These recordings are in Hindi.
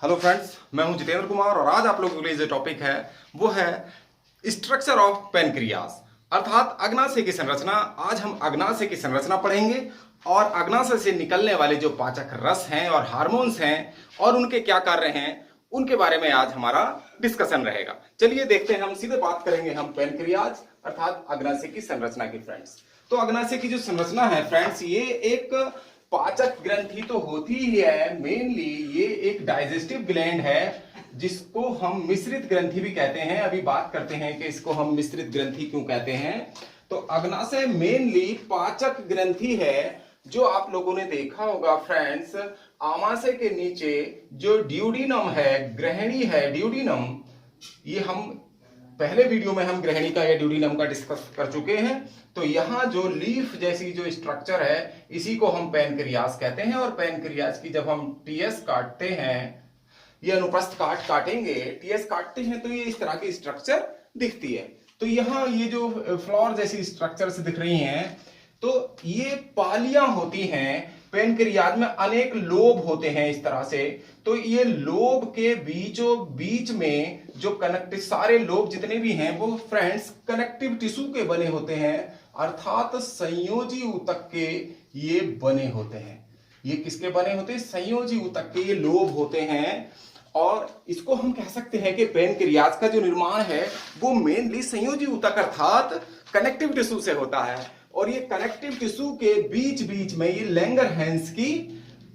हेलो फ्रेंड्स, मैं हूं जितेंद्र कुमार और आज आप लोगों के लिए जो टॉपिक है वो है स्ट्रक्चर ऑफ पेनक्रियाज अर्थात अग्नाशय की संरचना। आज हम अग्नाशय की संरचना पढ़ेंगे और अग्नाशय से निकलने वाले जो पाचक रस हैं और हार्मोन्स हैं और उनके क्या कार्य हैं उनके बारे में आज हमारा डिस्कशन रहेगा। चलिए देखते हैं, हम सीधे बात करेंगे हम पेनक्रियाज अर्थात अग्नाशय की संरचना की। फ्रेंड्स, तो अग्नाशय की जो संरचना है फ्रेंड्स, ये एक पाचक ग्रंथि तो होती ही है। मेनली ये एक डाइजेस्टिव ग्लैंड है जिसको हम मिश्रित ग्रंथि भी कहते हैं। अभी बात करते हैं कि इसको हम मिश्रित ग्रंथि क्यों कहते हैं। तो अग्नाशय मेनली पाचक ग्रंथि है। जो आप लोगों ने देखा होगा फ्रेंड्स, आमाशय के नीचे जो ड्यूडिनम है, ग्रहणी है ड्यूडिनम, ये हम पहले वीडियो में हम ग्रहणी का या ड्यूडिनम का डिस्कस कर चुके हैं। तो यहाँ जो लीफ जैसी जो स्ट्रक्चर है इसी को हम पेनक्रियाज कहते हैं। और पेनक्रियाज की जब हम टीएस काटते हैं, ये अनुप्रस्थ काटेंगे, टीएस काटते हैं तो ये इस तरह की स्ट्रक्चर दिखती है। तो यहाँ ये जो फ्लोर जैसी स्ट्रक्चर दिख रही हैं, तो ये पालियां होती हैं। पेनक्रियाज में अनेक लोब होते हैं इस तरह से। तो ये लोब के बीचों बीच में जो कनेक्टिव सारे लोब जितने भी हैं वो फ्रेंड्स कनेक्टिव टिश्यू के बने होते हैं अर्थात संयोजी ऊतक के ये बने होते हैं। ये किसके बने होते हैं? संयोजी ऊतक के ये लोब होते हैं। और इसको हम कह सकते हैं कि पेनक्रियाज का जो निर्माण है वो मेनली संयोजी ऊतक अर्थात कनेक्टिव टिश्यू से होता है। और ये कनेक्टिव टिश्यू के बीच बीच में ये लैंगरहैंस की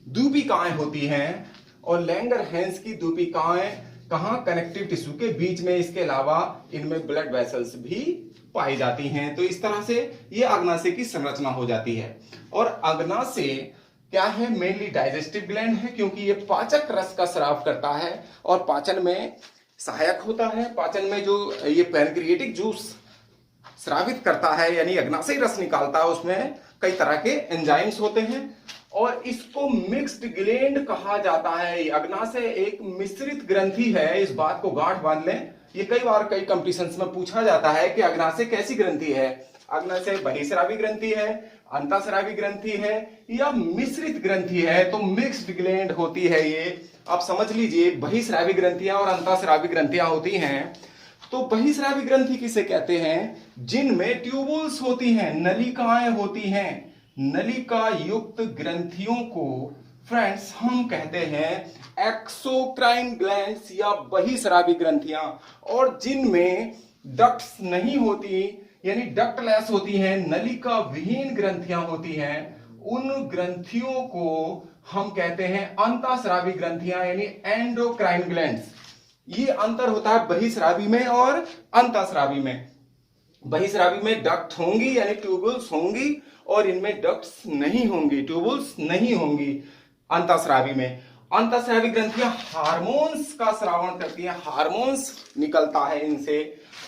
दूपिकाएं होती हैं। और लैंगरहैंस की दूपिकाएं कहाँ? कनेक्टिव टिश्यू के बीच में। इसके अलावा इनमें ब्लड वेसल्स भी पाई जाती हैं। तो इस तरह से ये अग्नाशय की संरचना हो जाती है। और अग्नाशय क्या है? मेनली डाइजेस्टिव ग्लैंड है क्योंकि ये पाचक रस का स्राव करता है और पाचन में सहायक होता है। पाचन में जो ये पैनक्रिएटिक जूस स्रावित करता है यानी अग्नाशय रस निकालता है, उसमें कई तरह के एंजाइम्स होते हैं और इसको मिक्स्ड ग्लैंड कहा जाता है। अग्नाशय एक मिश्रित ग्रंथि है, इस बात को गांठ बांध लें। ये कई बार कई कंपटीशंस में पूछा जाता है कि अग्नाशय कैसी ग्रंथि है। अग्नाशय बहिस्रावी ग्रंथि है, अंतःस्रावी ग्रंथि है या मिश्रित ग्रंथि है? तो मिक्स्ड ग्लैंड होती है ये। आप समझ लीजिए, बहिस्रावी ग्रंथियां और अंतःस्रावी ग्रंथियां होती हैं। तो बहिस्रावी ग्रंथि किसे कहते हैं? जिनमें ट्यूबुल्स होती हैं, नलिकाएं होती हैं। नलिका युक्त ग्रंथियों को फ्रेंड्स हम कहते हैं एक्सोक्राइन ग्लैंड्स या बहिस्रावी ग्रंथियां। और जिनमें डक्ट्स नहीं होती यानी डक्टलेस होती हैं, नलिका विहीन ग्रंथियां होती हैं, उन ग्रंथियों को हम कहते हैं अंतःस्रावी ग्रंथियां यानी एंडोक्राइन ग्लैंड्स। ये अंतर होता है बहिस्रावी में और अंतःस्रावी में। बहिस्रावी में डक्ट होंगी यानी ट्यूबुल्स होंगी और इनमें डक्ट्स नहीं होंगी, ट्यूबुल्स नहीं होंगी अंतःस्रावी में। अंतःस्रावी ग्रंथियां हार्मोन्स का स्रावण करती हैं, हार्मोन्स निकलता है इनसे।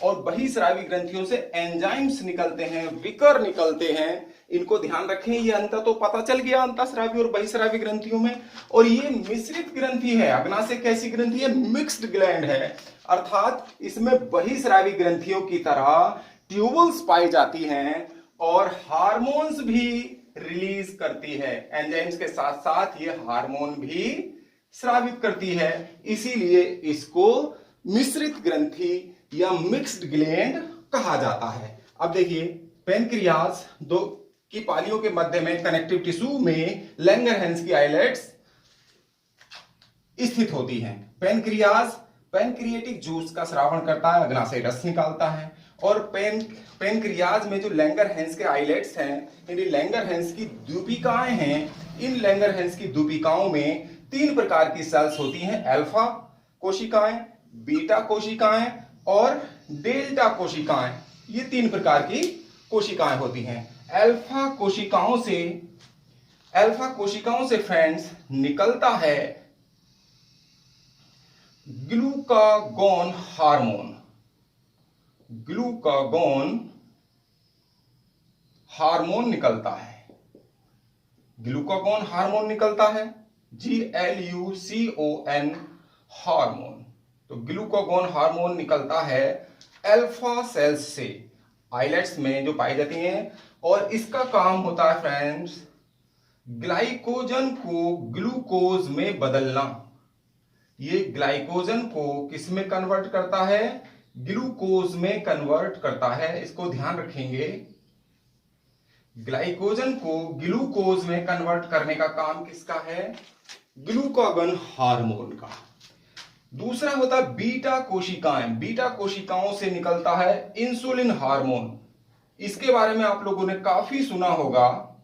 और बहिस्रावी ग्रंथियों से एंजाइम्स निकलते हैं, विकर निकलते हैं। इनको ध्यान रखें, ये अंतर तो पता चल गया अंतःस्रावी और बहिस्रावी ग्रंथियों में। और ये मिश्रित ग्रंथि है। अग्नाशय कैसी ग्रंथि है? मिक्स्ड ग्लैंड है अर्थात इसमें बहिस्रावी ग्रंथियों की तरह ट्यूबुल्स पाई जाती हैं और हार्मोन्स भी रिलीज करती है। एंजाइम्स के साथ साथ ये हार्मोन भी स्रावित करती है, इसीलिए इसको मिश्रित ग्रंथि या मिक्स्ड ग्लैंड कहा जाता है। अब देखिए, पेनक्रियाज दो की पालियों के मध्य में कनेक्टिव टिश्यू में लैंगरहैंस की आइलेट्स स्थित होती हैं। पेनक्रियाज पेनक्रिएटिक जूस का स्रावण करता है, अग्नाशय रस निकालता है। और पेनक्रियाज में जो लैंगरहैंस के आइलेट्स हैं यानी लैंगरहैंस की दूपिकाएं हैं, इन लैंगरहैंस की दूपिकाओं में 3 प्रकार की सेल्स होती हैं, अल्फा कोशिकाएं, बीटा कोशिकाएं और डेल्टा कोशिकाएं। ये 3 प्रकार की कोशिकाएं होती हैं। अल्फा कोशिकाओं से फ्रेंड्स निकलता है ग्लूकागोन हार्मोन। ग्लूकागोन हार्मोन निकलता है, ग्लूकागोन हार्मोन निकलता है, GLUCON हार्मोन। तो ग्लूकागोन हार्मोन निकलता है अल्फा सेल्स से, आइलेट्स में जो पाई जाती हैं। और इसका काम होता है फ्रेंड्स ग्लाइकोजन को ग्लूकोज में बदलना। ये ग्लाइकोजन को किस में कन्वर्ट करता है? ग्लूकोज में कन्वर्ट करता है। इसको ध्यान रखेंगे, ग्लाइकोजन को ग्लूकोज में कन्वर्ट करने का काम किसका है? ग्लूकागन हार्मोन का। दूसरा होता है बीटा कोशिकाएं। बीटा कोशिकाओं से निकलता है इंसुलिन हार्मोन। इसके बारे में आप लोगों ने काफी सुना होगा,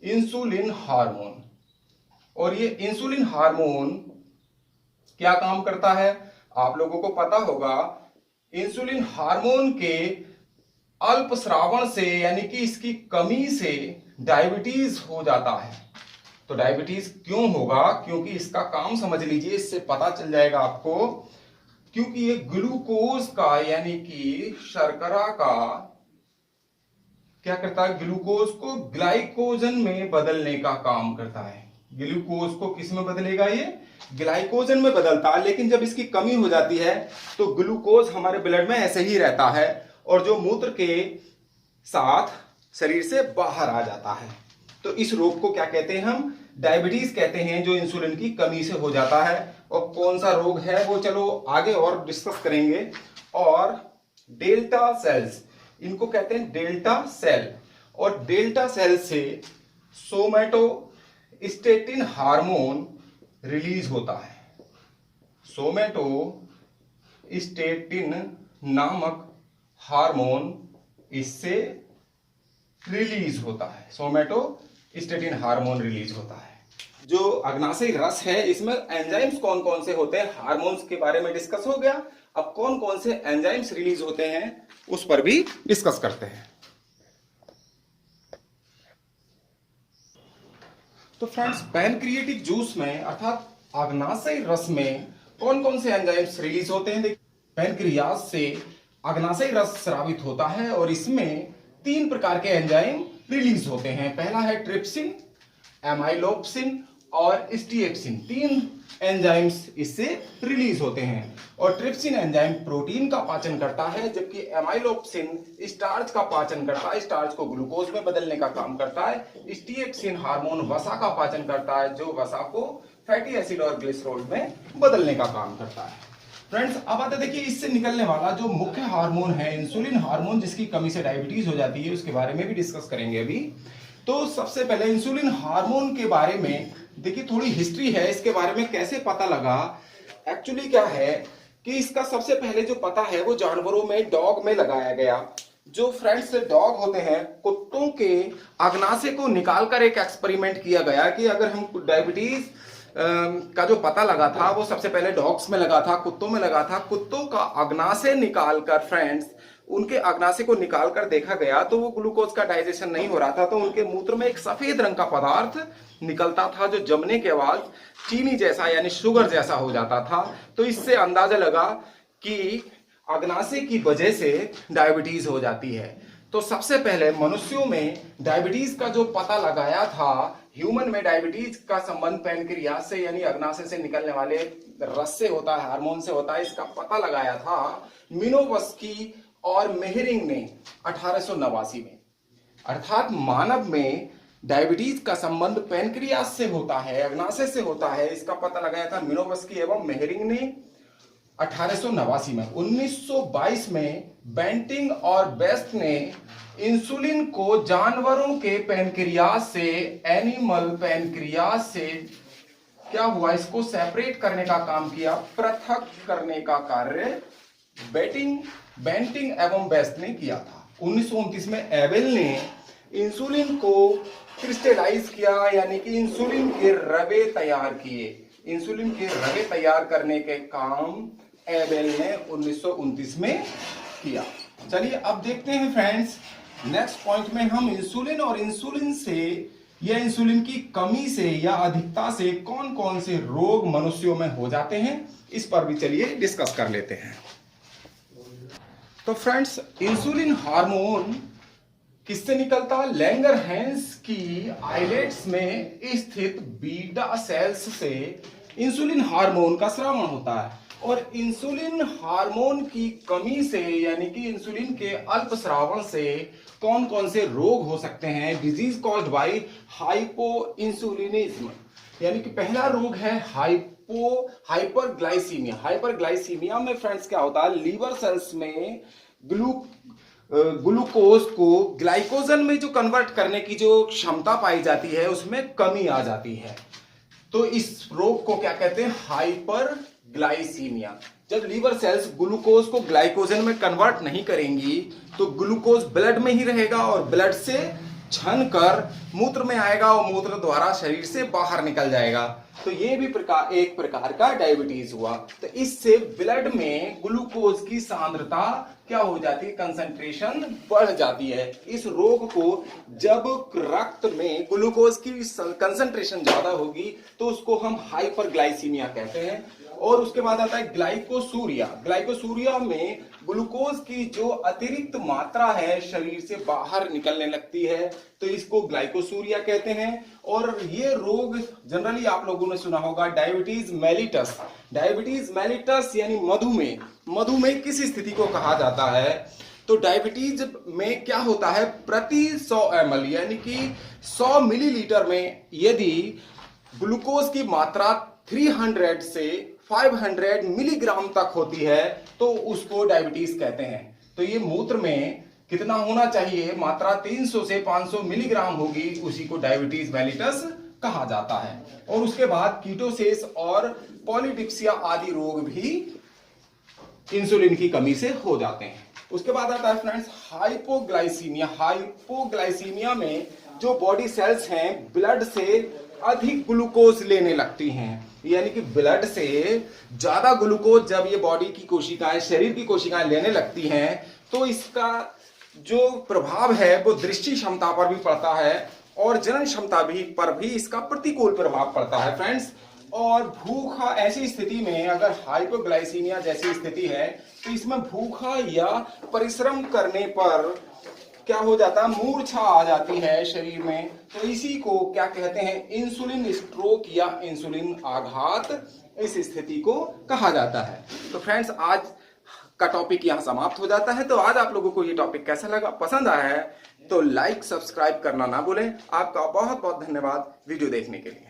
इंसुलिन हार्मोन। और ये इंसुलिन हार्मोन क्या काम करता है? आप लोगों को पता होगा, इंसुलिन हार्मोन के अल्प स्रावण से यानी कि इसकी कमी से डायबिटीज हो जाता है। तो डायबिटीज क्यों होगा? क्योंकि इसका काम समझ लीजिए, इससे पता चल जाएगा आपको। क्योंकि ये ग्लूकोज का यानी कि शर्करा का क्या करता है? ग्लूकोज को ग्लाइकोजन में बदलने का काम करता है। ग्लूकोज को किस में बदलेगा? ये ग्लाइकोजन में बदलता है। लेकिन जब इसकी कमी हो जाती है तो ग्लूकोज हमारे ब्लड में ऐसे ही रहता है और जो मूत्र के साथ शरीर से बाहर आ जाता है। तो इस रोग को क्या कहते हैं? हम डायबिटीज कहते हैं, जो इंसुलिन की कमी से हो जाता है। और कौन सा रोग है वो चलो आगे और डिस्कस करेंगे। और डेल्टा सेल्स, इनको कहते हैं डेल्टा सेल। और डेल्टा सेल से सोमैटोस्टेटिन हार्मोन रिलीज होता है। सोमैटोस्टेटिन नामक हार्मोन इससे रिलीज होता है। सोमैटोस्टेटिन हार्मोन रिलीज होता है। जो अग्नाशयी रस है, इसमें एंजाइम्स कौन कौन से होते हैं? हार्मोन्स के बारे में डिस्कस हो गया। अब कौन कौन से एंजाइम्स रिलीज होते हैं उस पर भी डिस्कस करते हैं। तो फ्रेंड्स, पैनक्रिएटिक जूस में अर्थात अग्नाशयी रस में कौन कौन से एंजाइम्स रिलीज होते हैं? देखिए, पैनक्रियाज से अग्नाशयी रस स्रावित होता है और इसमें 3 प्रकार के एंजाइम रिलीज होते हैं। पहला है ट्रिप्सिन, एमाइलोप्सिन और स्टीएक्सिन। 3 एंजाइम्स इससे रिलीज होते हैं। और ट्रिप्सिन एंजाइम प्रोटीन का पाचन करता है, जबकि एमाइलोप्सिन स्टार्च का पाचन करता है, स्टार्च को ग्लूकोज में बदलने का काम करता है। स्टीएक्सिन हार्मोन वसा का पाचन करता है, जो वसा को फैटी एसिड और ग्लिसरॉल में बदलने का काम करता है। फ्रेंड्स, अब आते देखिए, इससे निकलने वाला जो मुख्य हार्मोन है इंसुलिन हार्मोन, जिसकी कमी से डायबिटीज हो जाती है, उसके बारे में भी डिस्कस करेंगे अभी। तो सबसे पहले इंसुलिन हार्मोन के बारे में देखिए, थोड़ी हिस्ट्री है इसके बारे में। कैसे पता लगा? एक्चुअली क्या है कि इसका सबसे पहले जो पता है वो जानवरों में, डॉग में लगाया गया। जो फ्रेंड्स डॉग होते हैं, कुत्तों के अग्नाशय को निकालकर एक एक्सपेरिमेंट किया गया कि अगर हम डायबिटीज का जो पता लगा था वो सबसे पहले डॉग्स में लगा था, कुत्तों में लगा था। कुत्तों का अग्नाशय निकालकर फ्रेंड्स, उनके अग्नाशय को निकालकर देखा गया तो वो ग्लूकोज का डाइजेशन नहीं हो रहा था। तो उनके मूत्र में एक सफेद रंग का पदार्थ निकलता था, जो जमने के बाद चीनी जैसा यानी शुगर जैसा हो जाता था। तो इससे अंदाजा लगा कि अग्नाशय की वजह से डायबिटीज हो जाती है। तो सबसे पहले मनुष्यों में डायबिटीज का जो पता लगाया था, ह्यूमन में डायबिटीज का संबंध पैनक्रियाज से यानी अग्नाशय से निकलने वाले रस से होता है, हार्मोन से होता है। इसका पता लगाया था मिनोवस्की और मेहरिंग ने 1889 में। अर्थात मानव में डायबिटीज का संबंध पैनक्रियाज से होता है, अग्नाशय से होता है। इसका पता लगाया था मिनोवस्की एवं मेहरिंग ने 1889 में। 1922 में बेंटिंग और बेस्ट ने इंसुलिन को जानवरों के पैनक्रियाज से, एनिमल पैनक्रियाज से क्या हुआ, इसको सेपरेट करने का काम किया, पृथक करने का कार्य बेंटिंग एवं बेस्ट ने किया था। 1929 में एबेल ने इंसुलिन को क्रिस्टलाइज किया, यानी कि इंसुलिन के रवे तैयार किए। इंसुलिन के रवे तैयार करने के काम एबेल ने 1929 में किया। चलिए अब देखते हैं फ्रेंड्स, नेक्स्ट पॉइंट में हम इंसुलिन और इंसुलिन से या इंसुलिन की कमी से या अधिकता से कौन कौन से रोग मनुष्यों में हो जाते हैं, इस पर भी चलिए डिस्कस कर लेते हैं। तो फ्रेंड्स, इंसुलिन हार्मोन किससे निकलता है? लैंगरहैंस की आइलेट्स में स्थित बीटा सेल्स से इंसुलिन हार्मोन का स्रावण होता है। और इंसुलिन हार्मोन की कमी से यानी कि इंसुलिन के अल्प स्रावण से कौन कौन से रोग हो सकते हैं? डिजीज कॉज्ड बाय हाइपो इंसुलिनिज्म, यानी कि पहला रोग है हाइपो हाइपरग्लाइसीमिया। हाइपरग्लाइसीमिया में फ्रेंड्स क्या होता है, लीवर सेल्स में ग्लूकोज को ग्लाइकोजन में जो कन्वर्ट करने की जो क्षमता पाई जाती है उसमें कमी आ जाती है। तो इस रोग को क्या कहते हैं, हाइपरग्लाइसीमिया। जब लीवर सेल्स ग्लूकोज को ग्लाइकोजन में कन्वर्ट नहीं करेंगी तो ग्लूकोज ब्लड में ही रहेगा और ब्लड से छन कर मूत्र में आएगा और मूत्र द्वारा शरीर से बाहर निकल जाएगा। तो ये भी एक प्रकार का डायबिटीज हुआ। तो इससे ब्लड में ग्लूकोज की सांद्रता क्या हो जाती है, कंसंट्रेशन बढ़ जाती है। इस रोग को जब रक्त में ग्लूकोज की कंसंट्रेशन ज्यादा होगी तो उसको हम हाइपरग्लाइसीमिया कहते हैं। और उसके बाद आता है ग्लाइकोसूरिया। ग्लाइकोसूरिया में ग्लूकोज की जो अतिरिक्त मात्रा है शरीर से बाहर निकलने लगती है, तो इसको ग्लाइकोसूरिया कहते हैं। और ये रोग जनरली आप लोगों ने सुना होगा डायबिटीज मेलिटस। डायबिटीज मेलिटस यानी मधुमेह। मधुमेह किस स्थिति को कहा जाता है, तो डायबिटीज में क्या होता है, प्रति 100 ml यानी कि 100 मिलीलीटर में यदि ग्लूकोज की मात्रा 300 से 500 मिलीग्राम तक होती है तो उसको डायबिटीज कहते हैं। तो ये मूत्र में कितना होना चाहिए, मात्रा 300 से 500 मिलीग्राम होगी, उसी को डायबिटीज मेलिटस कहा जाता है। और उसके बाद कीटोसिस और पॉलीडिप्सिया आदि रोग भी इंसुलिन की कमी से हो जाते हैं। उसके बाद आता है फ्रेंड्स हाइपोग्लाइसीमिया। हाइपोग्लाइसीमिया में जो बॉडी सेल्स हैं ब्लड से अधिक ग्लूकोज लेने लगती हैं, यानी कि ब्लड से ज्यादा ग्लूकोज जब ये बॉडी की कोशिकाएं, शरीर की कोशिकाएं लेने लगती हैं तो इसका जो प्रभाव है वो दृष्टि क्षमता पर भी पड़ता है और जनन क्षमता भी पर भी इसका प्रतिकूल प्रभाव पड़ता है फ्रेंड्स। और भूखा, ऐसी स्थिति में अगर हाइपोग्लाइसीमिया जैसी स्थिति है तो इसमें भूखा या परिश्रम करने पर क्या हो जाता है, मूर्छा आ जाती है शरीर में। तो इसी को क्या कहते हैं, इंसुलिन स्ट्रोक या इंसुलिन आघात, इस स्थिति को कहा जाता है। तो फ्रेंड्स आज का टॉपिक यहाँ समाप्त हो जाता है। तो आज आप लोगों को ये टॉपिक कैसा लगा, पसंद आया है तो लाइक सब्सक्राइब करना ना भूलें। आपका बहुत बहुत धन्यवाद वीडियो देखने के लिए।